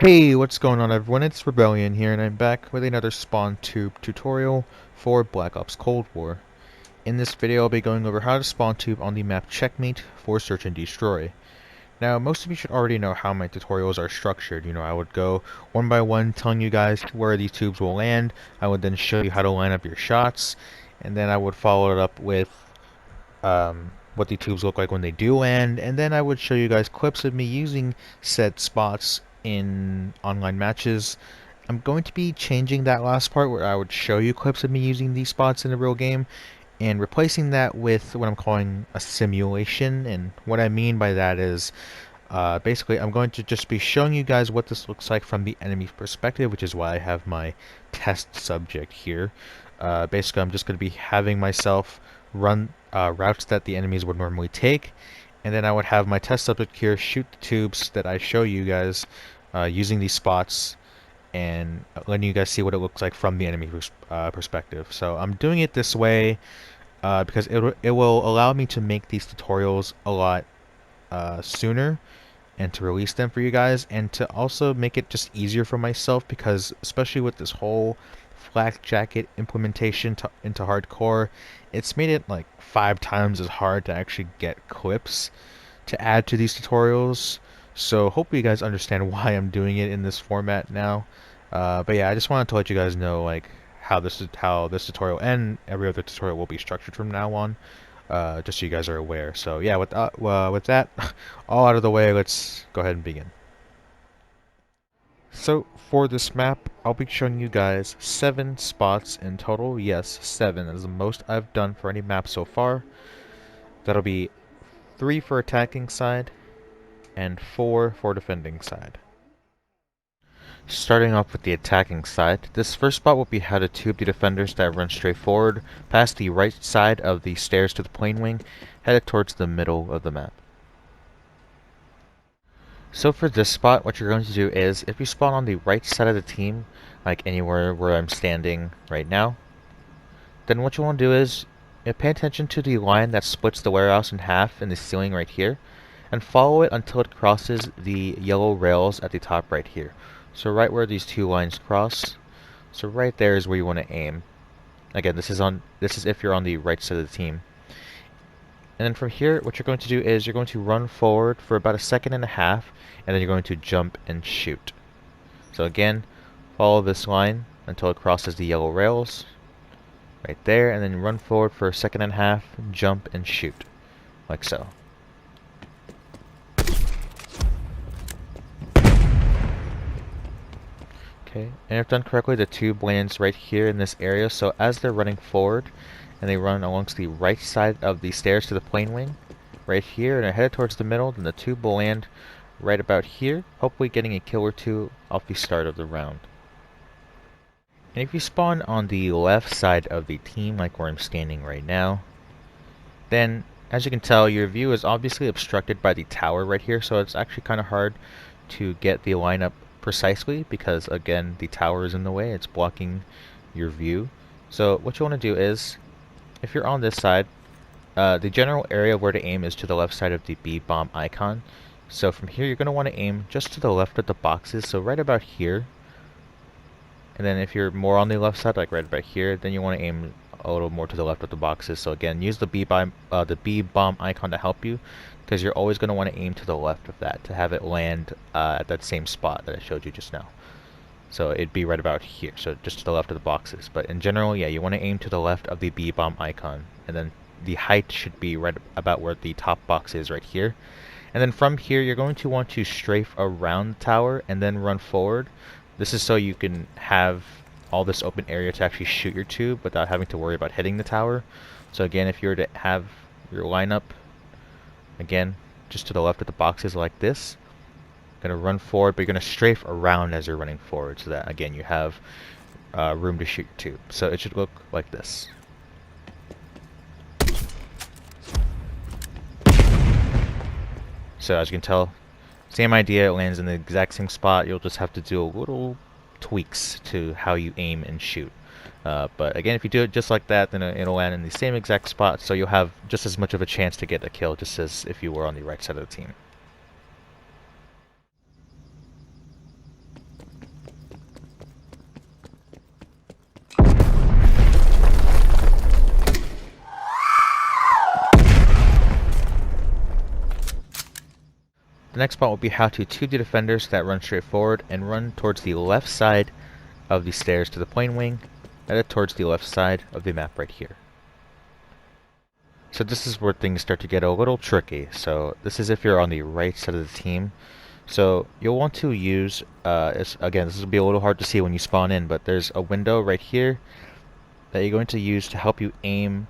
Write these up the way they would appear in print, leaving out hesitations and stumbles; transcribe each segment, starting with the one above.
Hey, what's going on everyone? It's Rebellion here and I'm back with another spawn tube tutorial for Black Ops Cold War. In this video I'll be going over how to spawn tube on the map Checkmate for Search and Destroy. Now most of you should already know how my tutorials are structured. You know, I would go one by one telling you guys where these tubes will land. I would then show you how to line up your shots, and then I would follow it up with what the tubes look like when they do land, and then I would show you guys clips of me using said spots in online matches. I'm going to be changing that last part where I would show you clips of me using these spots in a real game and replacing that with what I'm calling a simulation. And what I mean by that is basically I'm going to just be showing you guys what this looks like from the enemy perspective, which is why I have my test subject here. Basically I'm just going to be having myself run routes that the enemies would normally take, and then I would have my test subject here shoot the tubes that I show you guys using these spots and letting you guys see what it looks like from the enemy perspective. So I'm doing it this way because it will allow me to make these tutorials a lot sooner and to release them for you guys, and to also make it just easier for myself, because especially with this whole flak jacket implementation into hardcore, it's made it like 5 times as hard to actually get clips to add to these tutorials. So hopefully you guys understand why I'm doing it in this format now. But yeah, I just wanted to let you guys know like how this tutorial and every other tutorial will be structured from now on, just so you guys are aware. So yeah, with that all out of the way, let's go ahead and begin. So for this map, I'll be showing you guys 7 spots in total. Yes, 7 is the most I've done for any map so far. That'll be 3 for attacking side and 4 for defending side. Starting off with the attacking side, this first spot will be how to tube the defenders that run straight forward past the right side of the stairs to the plane wing, headed towards the middle of the map. So for this spot, what you're going to do is, if you spawn on the right side of the team, like anywhere where I'm standing right now, then what you want to do is pay attention to the line that splits the warehouse in half in the ceiling right here, and follow it until it crosses the yellow rails at the top right here. So right where these two lines cross, so right there is where you want to aim. Again, this is if you're on the right side of the team. And then from here, what you're going to do is you're going to run forward for about 1.5 seconds, and then you're going to jump and shoot. So again, follow this line until it crosses the yellow rails, right there, and then run forward for 1.5 seconds, jump and shoot, like so. Okay, and if done correctly, the tube lands right here in this area, so as they're running forward, and they run alongst the right side of the stairs to the plane wing, right here, and are headed towards the middle, then the tube will land right about here, hopefully getting a kill or 2 off the start of the round. And if you spawn on the left side of the team, like where I'm standing right now, then as you can tell, your view is obviously obstructed by the tower right here, so it's actually kind of hard to get the lineup precisely, because again, the tower is in the way, it's blocking your view. So what you want to do is, if you're on this side, the general area where to aim is to the left side of the B bomb icon. So from here you're going to want to aim just to the left of the boxes, so right about here. And then if you're more on the left side, like right about here, then you want to aim a little more to the left of the boxes. So again, use the B bomb icon to help you, because you're always going to want to aim to the left of that to have it land at that same spot that I showed you just now. So it'd be right about here, so just to the left of the boxes. But in general, yeah, you want to aim to the left of the B bomb icon, and then the height should be right about where the top box is right here. And then from here, you're going to want to strafe around the tower and then run forward. This is so you can have all this open area to actually shoot your tube without having to worry about hitting the tower. So again, if you were to have your lineup, again, just to the left of the boxes like this, you're going to run forward, but you're going to strafe around as you're running forward, so that again you have room to shoot your tube. So it should look like this. So as you can tell, same idea, it lands in the exact same spot. You'll just have to do a little tweaks to how you aim and shoot. But again, if you do it just like that, then it'll land in the same exact spot, so you'll have just as much of a chance to get a kill, just as if you were on the right side of the team. The next spot will be how to tube the defenders that run straight forward and run towards the left side of the stairs to the plane wing, and towards the left side of the map right here. So this is where things start to get a little tricky. So this is if you're on the right side of the team. So you'll want to use, again, this will be a little hard to see when you spawn in, but there's a window right here that you're going to use to help you aim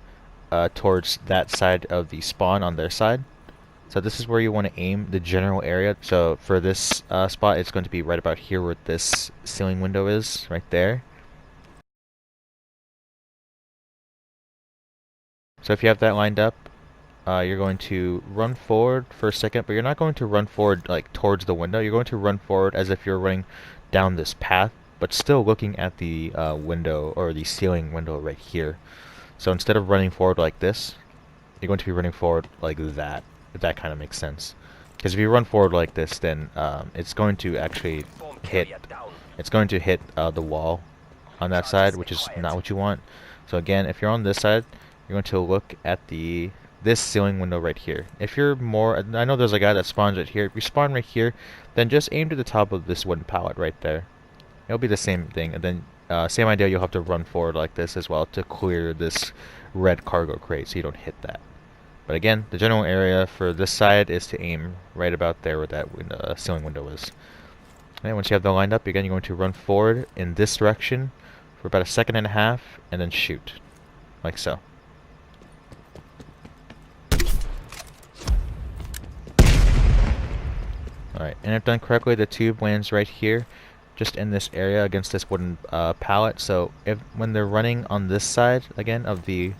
towards that side of the spawn on their side. So this is where you want to aim the general area. So for this spot, it's going to be right about here where this ceiling window is, right there. So if you have that lined up, you're going to run forward for a second, but you're not going to run forward like towards the window. You're going to run forward as if you're running down this path, but still looking at the window or the ceiling window right here. So instead of running forward like this, you're going to be running forward like that, if that kind of makes sense. Because if you run forward like this, then it's going to actually hit. It's going to hit the wall on that side, which is not what you want. So again, if you're on this side, you're going to look at this ceiling window right here. If you're more, I know there's a guy that spawns right here. If you spawn right here, then just aim to the top of this wooden pallet right there. It'll be the same thing, and then same idea. You'll have to run forward like this as well to clear this red cargo crate, so you don't hit that. But again, the general area for this side is to aim right about there where that ceiling window is. And once you have that lined up, again, you're going to run forward in this direction for about 1.5 seconds, and then shoot, like so. Alright, and if done correctly, the tube lands right here, just in this area against this wooden pallet. So when they're running on this side, again, of the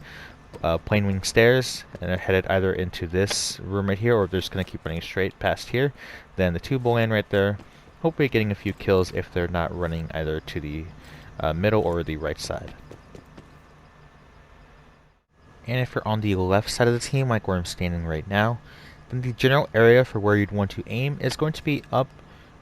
plane wing stairs, and they're headed either into this room right here, or they're just going to keep running straight past here, then the tube will land right there, hopefully getting a few kills if they're not running either to the middle or the right side. And if you're on the left side of the team, like where I'm standing right now, then the general area for where you'd want to aim is going to be up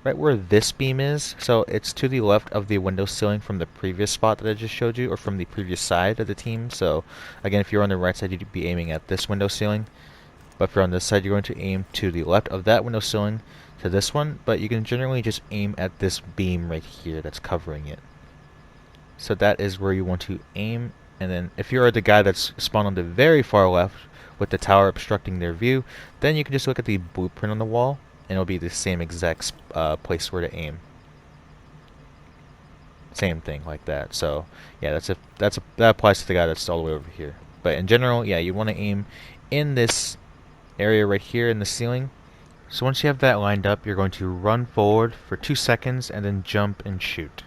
right where this beam is. So it's to the left of the window ceiling from the previous spot that I just showed you, or from the previous side of the team. So again, if you're on the right side, you'd be aiming at this window ceiling. But if you're on this side, you're going to aim to the left of that window ceiling to this one. But you can generally just aim at this beam right here that's covering it. So that is where you want to aim. And then if you're the guy that's spawned on the very far left with the tower obstructing their view, then you can just look at the blueprint on the wall, and it'll be the same exact place where to aim. Same thing like that. So yeah, that applies to the guy that's all the way over here. But in general, yeah, you want to aim in this area right here in the ceiling. So once you have that lined up, you're going to run forward for 2 seconds and then jump and shoot.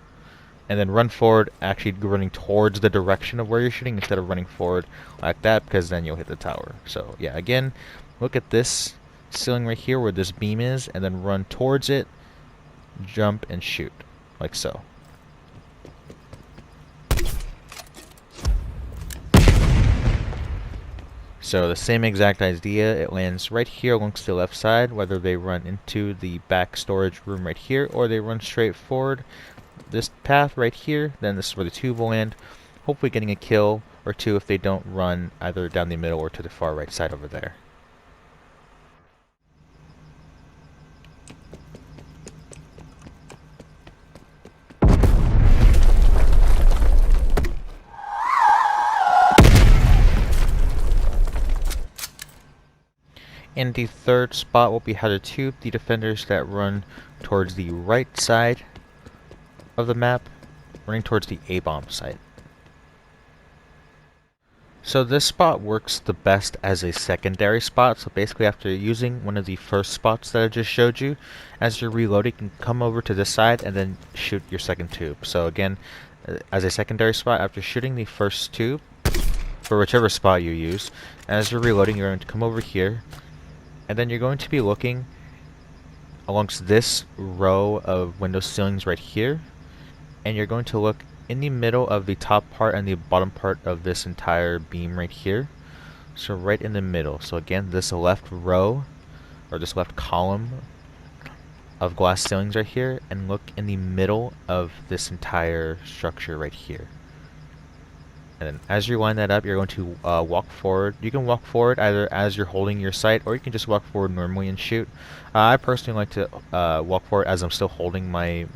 And then run forward, actually running towards the direction of where you're shooting instead of running forward like that, because then you'll hit the tower. So yeah, again, look at this ceiling right here where this beam is, and then run towards it, jump, and shoot, like so. So the same exact idea, it lands right here along the left side, whether they run into the back storage room right here, or they run straight forward this path right here, then this is where the tube will land, hopefully getting a kill or two if they don't run either down the middle or to the far right side over there. And the third spot will be how to tube the defenders that run towards the right side of the map, running towards the A-bomb site. So this spot works the best as a secondary spot. So basically, after using one of the first spots that I just showed you, as you're reloading, you can come over to this side and then shoot your second tube. So again, as a secondary spot, after shooting the first tube, for whichever spot you use, as you're reloading, you're going to come over here, and then you're going to be looking amongst this row of window ceilings right here, and you're going to look in the middle of the top part and the bottom part of this entire beam right here. So right in the middle. So again, this left row, or this left column of glass ceilings right here, and look in the middle of this entire structure right here. And then as you line that up, you're going to walk forward. You can walk forward either as you're holding your sight, or you can just walk forward normally and shoot. I personally like to walk forward as I'm still holding my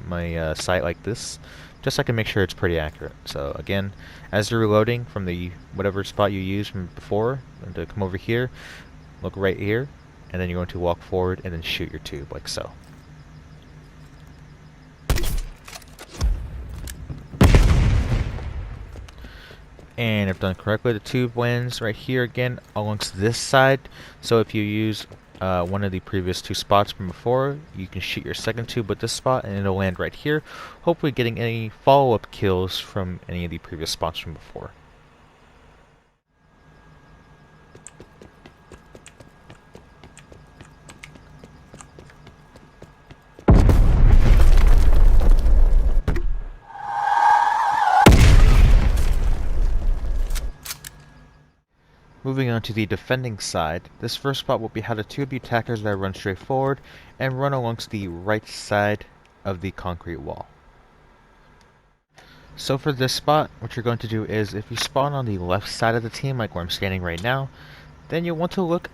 sight like this, just so I can make sure it's pretty accurate. So again, as you're reloading from the whatever spot you used from before, and to come over here, look right here, and then you're going to walk forward and then shoot your tube like so. And if done correctly, the tube lands right here again amongst this side. So if you use one of the previous two spots from before, you can shoot your second tube with this spot and it'll land right here, hopefully getting any follow-up kills from any of the previous spots from before. Moving on to the defending side, this first spot will be how the two of you attackers that run straight forward and run alongst the right side of the concrete wall. So for this spot, what you're going to do is, if you spawn on the left side of the team, like where I'm standing right now, then you'll want to look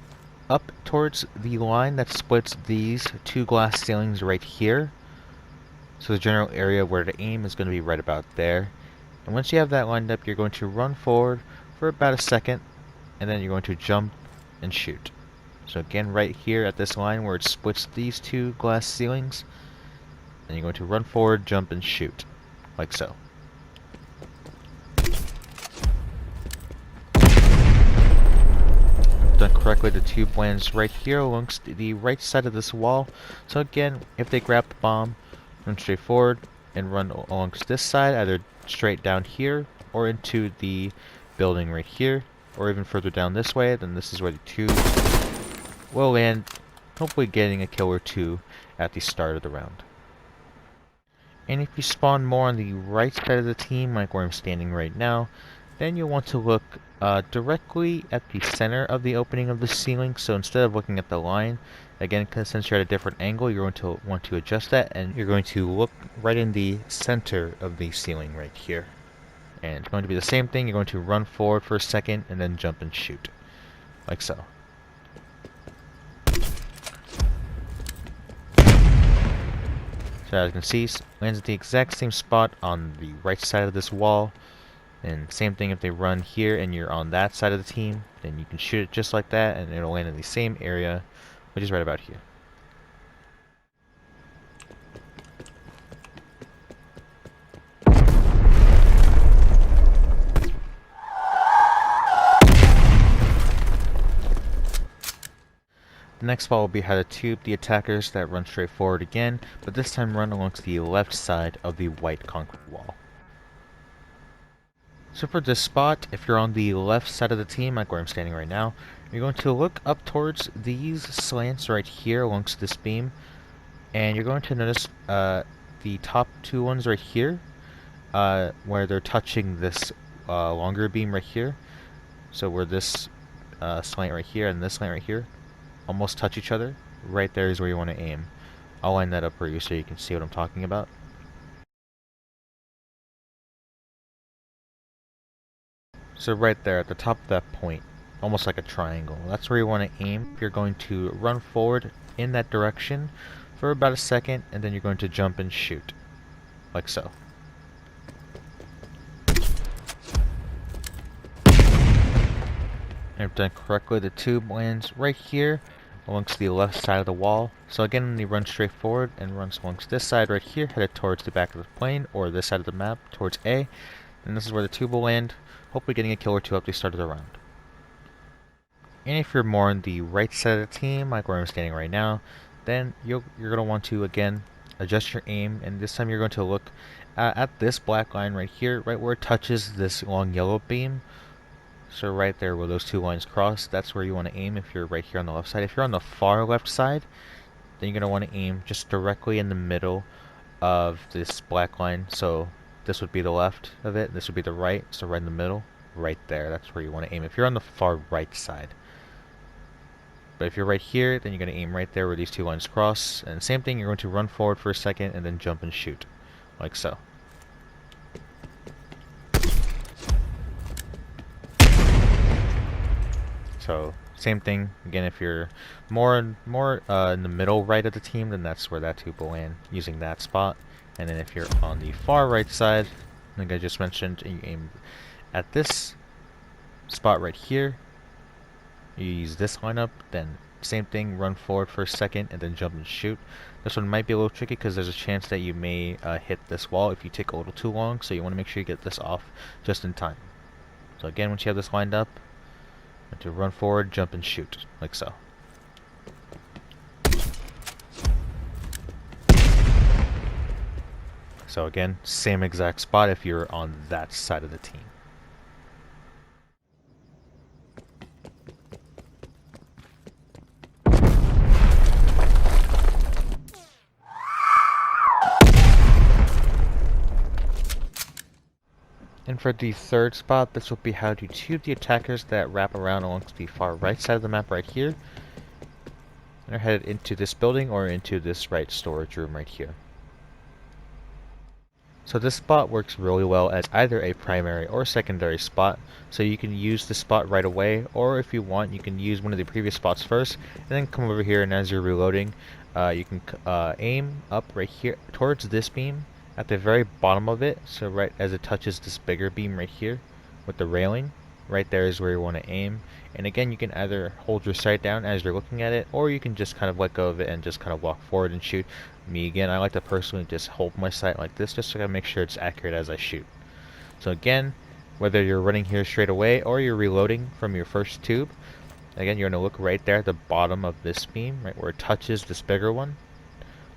up towards the line that splits these two glass ceilings right here. So the general area where to aim is going to be right about there. And once you have that lined up, you're going to run forward for about a second, and then you're going to jump and shoot. So again, right here at this line where it splits these two glass ceilings, and you're going to run forward, jump, and shoot, like so. Done correctly, the tube lands right here amongst the right side of this wall. So again, if they grab the bomb, run straight forward and run alongst this side, either straight down here or into the building right here, or even further down this way. Then this is where the tube will land, hopefully getting a kill or two at the start of the round. And if you spawn more on the right side of the team, like where I'm standing right now, then you'll want to look directly at the center of the opening of the ceiling. So instead of looking at the line, again, since you're at a different angle, you're going to want to adjust that, and you're going to look right in the center of the ceiling right here. And it's going to be the same thing. You're going to run forward for a second and then jump and shoot, like so. So as you can see, lands at the exact same spot on the right side of this wall. And same thing if they run here and you're on that side of the team, then you can shoot it just like that and it'll land in the same area, which is right about here. The next spot will be how to tube the attackers that run straight forward again, but this time run alongst the left side of the white concrete wall. So for this spot, if you're on the left side of the team, like where I'm standing right now, you're going to look up towards these slants right here alongst this beam, and you're going to notice the top two ones right here, where they're touching this longer beam right here. So where this slant right here and this slant right here almost touch each other, right there is where you want to aim. I'll line that up for you so you can see what I'm talking about. So right there at the top of that point, almost like a triangle, that's where you want to aim. You're going to run forward in that direction for about a second, and then you're going to jump and shoot, like so. And if done correctly, the tube lands right here amongst the left side of the wall. So again, when you run straight forward and runs amongst this side right here, headed towards the back of the plane, or this side of the map towards A, and this is where the tube will land, hopefully getting a kill or two at the start of the round. And if you're more on the right side of the team, like where I'm standing right now, then you're going to want to again adjust your aim, and this time you're going to look at this black line right here, right where it touches this long yellow beam. So right there where those two lines cross, that's where you want to aim if you're right here on the left side. If you're on the far left side, then you're going to want to aim just directly in the middle of this black line. So this would be the left of it, this would be the right, so right in the middle, right there, that's where you want to aim if you're on the far right side. But if you're right here, then you're going to aim right there where these two lines cross, and same thing, you're going to run forward for a second and then jump and shoot, like so. So same thing again. If you're more in the middle right of the team, then that's where that tube will land using that spot. And then if you're on the far right side, like I just mentioned, and you aim at this spot right here, you use this lineup, then same thing, run forward for a second and then jump and shoot. This one might be a little tricky because there's a chance that you may hit this wall if you take a little too long, so you want to make sure you get this off just in time. So again, once you have this lined up, you have to run forward, jump and shoot, like so. So again, same exact spot if you're on that side of the team. And for the third spot, this will be how to tube the attackers that wrap around along the far right side of the map right here, and are headed into this building or into this right storage room right here. So this spot works really well as either a primary or secondary spot, so you can use this spot right away, or if you want, you can use one of the previous spots first, and then come over here, and as you're reloading, you can aim up right here towards this beam, at the very bottom of it, so right as it touches this bigger beam right here with the railing, right there is where you want to aim. And again, you can either hold your sight down as you're looking at it, or you can just kind of let go of it and just kind of walk forward and shoot. Me again, I like to personally just hold my sight like this just so I can make sure it's accurate as I shoot. So again, whether you're running here straight away or you're reloading from your first tube, again, you're going to look right there at the bottom of this beam, right where it touches this bigger one.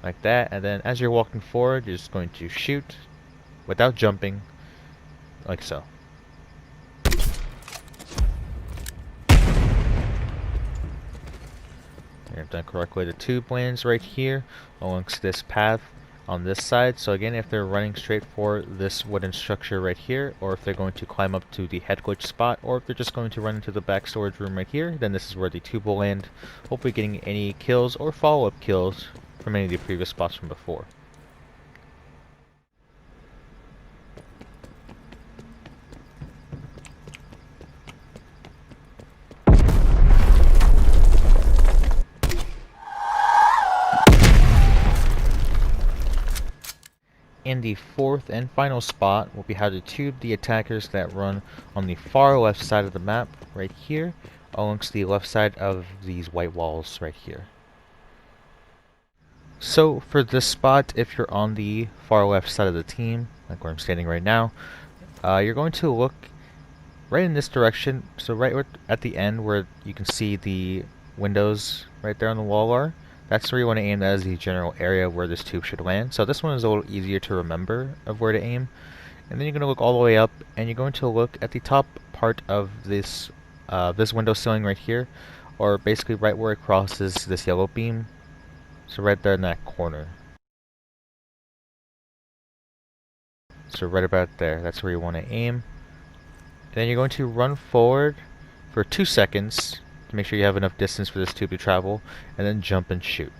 Like that, and then as you're walking forward, you're just going to shoot without jumping, like so. If done correctly, the tube lands right here amongst this path on this side. So again, if they're running straight for this wooden structure right here, or if they're going to climb up to the head glitch spot, or if they're just going to run into the back storage room right here, then this is where the tube will land, hopefully getting any kills or follow-up kills from any of the previous spots from before. And the fourth and final spot will be how to tube the attackers that run on the far left side of the map right here, amongst the left side of these white walls right here. So for this spot, if you're on the far left side of the team, like where I'm standing right now, you're going to look right in this direction. So right at the end where you can see the windows right there on the wall are, that's where you want to aim. That is the general area where this tube should land. So this one is a little easier to remember of where to aim. And then you're going to look all the way up, and you're going to look at the top part of this this window ceiling right here, or basically right where it crosses this yellow beam. So right there in that corner. So right about there, that's where you want to aim. And then you're going to run forward for 2 seconds to make sure you have enough distance for this tube to travel, and then jump and shoot.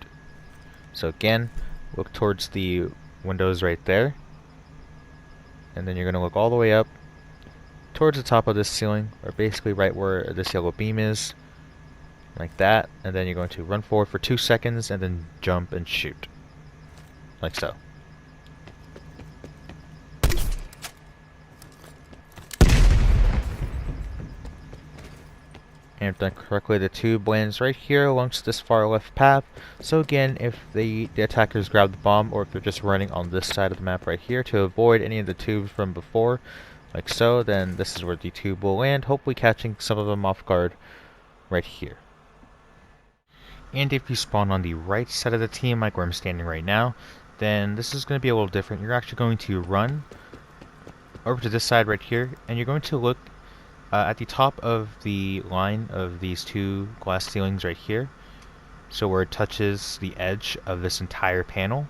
So again, look towards the windows right there. And then you're going to look all the way up towards the top of this ceiling, or basically right where this yellow beam is. Like that, and then you're going to run forward for 2 seconds and then jump and shoot. Like so. And if done correctly, the tube lands right here alongst this far left path. So again, if the attackers grab the bomb, or if they're just running on this side of the map right here to avoid any of the tubes from before, like so, then this is where the tube will land, hopefully catching some of them off guard right here. And if you spawn on the right side of the team, like where I'm standing right now, then this is going to be a little different. You're actually going to run over to this side right here, and you're going to look at the top of the line of these two glass ceilings right here. So where it touches the edge of this entire panel,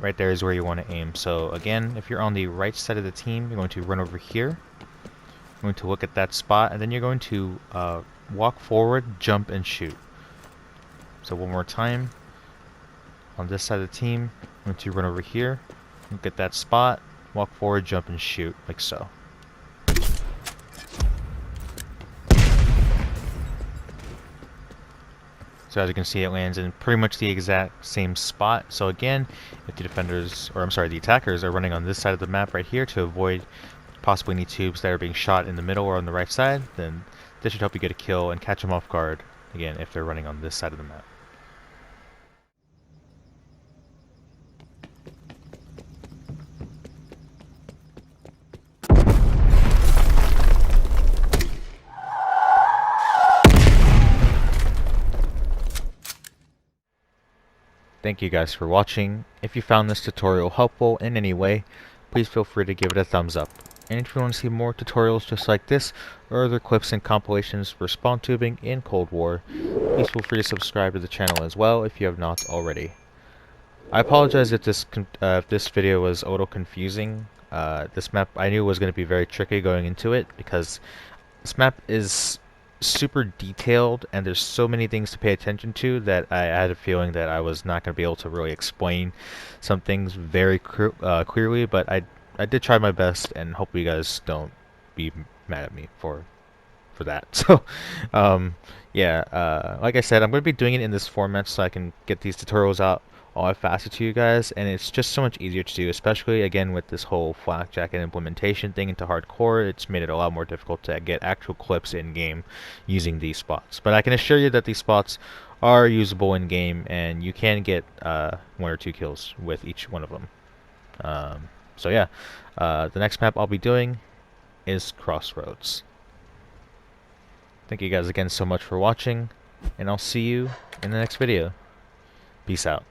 right there is where you want to aim. So again, if you're on the right side of the team, you're going to run over here. You're going to look at that spot, and then you're going to walk forward, jump, and shoot. So one more time, on this side of the team, I'm going to run over here, look at that spot, walk forward, jump, and shoot, like so. So as you can see, it lands in pretty much the exact same spot. So again, if the defenders, or I'm sorry, the attackers are running on this side of the map right here to avoid possibly any tubes that are being shot in the middle or on the right side, then this should help you get a kill and catch them off guard, again, if they're running on this side of the map. Thank you guys for watching. If you found this tutorial helpful in any way, please feel free to give it a thumbs up. And if you want to see more tutorials just like this, or other clips and compilations for spawn tubing in Cold War, please feel free to subscribe to the channel as well if you have not already. I apologize if this video was a little confusing. This map I knew was going to be very tricky going into it because this map is super detailed and there's so many things to pay attention to that I had a feeling that I was not going to be able to really explain some things very clearly, but I did try my best, and hope you guys don't be mad at me for that. So yeah, like I said, I'm going to be doing it in this format so I can get these tutorials out a lot faster to you guys, and it's just so much easier to do, especially again with this whole flak jacket implementation thing into hardcore. It's made it a lot more difficult to get actual clips in game using these spots, but I can assure you that these spots are usable in game and you can get 1 or 2 kills with each one of them. So yeah, the next map I'll be doing is Crossroads. Thank you guys again so much for watching, and I'll see you in the next video. Peace out.